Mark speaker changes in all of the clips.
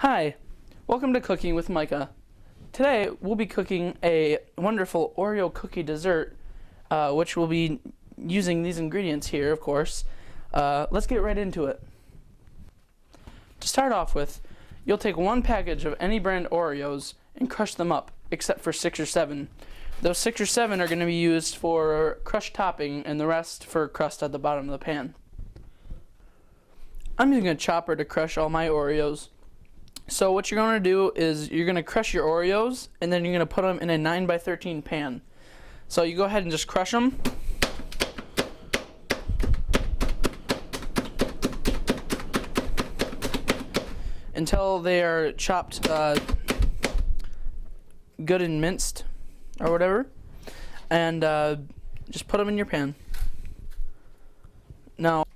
Speaker 1: Hi, welcome to Cooking with Micah. Today we'll be cooking a wonderful Oreo cookie dessert, which we'll be using these ingredients here, of course. Let's get right into it. To start off with, you'll take one package of any brand Oreos and crush them up, except for 6 or 7. Those 6 or 7 are going to be used for crushed topping and the rest for crust at the bottom of the pan. I'm using a chopper to crush all my Oreos. So what you're going to do is you're going to crush your Oreos and then you're going to put them in a 9x13 pan. So you go ahead and just crush them. Until they are chopped good and minced or whatever. And just put them in your pan. Now,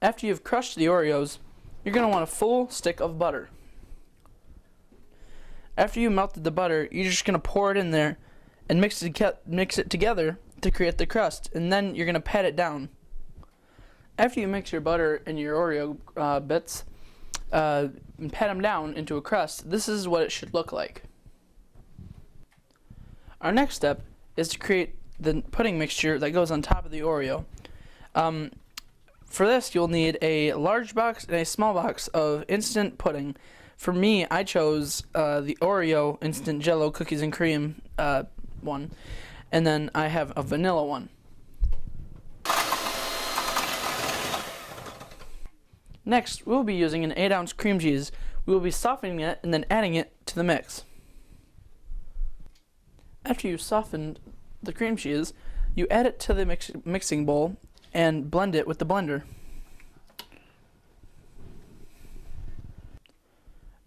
Speaker 1: after you've crushed the Oreos, you're going to want a full stick of butter. After you melted the butter, you're just going to pour it in there and mix it together to create the crust, and then you're going to pat it down. After you mix your butter and your Oreo bits and pat them down into a crust, this is what it should look like. Our next step is to create the pudding mixture that goes on top of the Oreo. For this, you'll need a large box and a small box of instant pudding. For me, I chose the Oreo Instant Jello Cookies and Cream one, and then I have a vanilla one. Next, we'll be using an 8-ounce cream cheese. We will be softening it and then adding it to the mix. After you've softened the cream cheese, you add it to the mixing bowl and blend it with the blender.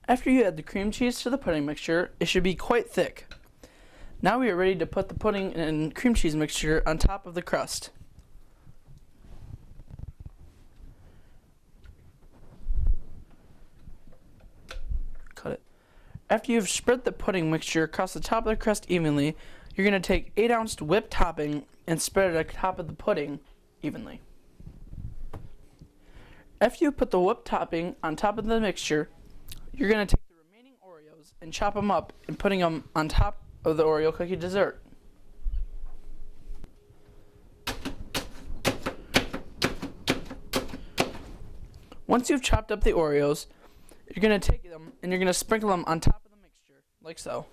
Speaker 1: After you add the cream cheese to the pudding mixture, it should be quite thick. Now we are ready to put the pudding and cream cheese mixture on top of the crust. Cut it. After you've spread the pudding mixture across the top of the crust evenly, you're going to take 8-ounce whipped topping and spread it on top of the pudding evenly. After you put the whipped topping on top of the mixture, you're going to take the remaining Oreos and chop them up and putting them on top of the Oreo cookie dessert. Once you've chopped up the Oreos, you're going to take them and you're going to sprinkle them on top of the mixture, like so.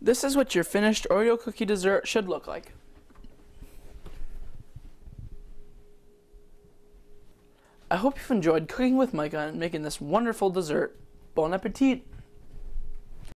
Speaker 1: This is what your finished Oreo cookie dessert should look like. I hope you've enjoyed cooking with Micah and making this wonderful dessert. Bon appetit!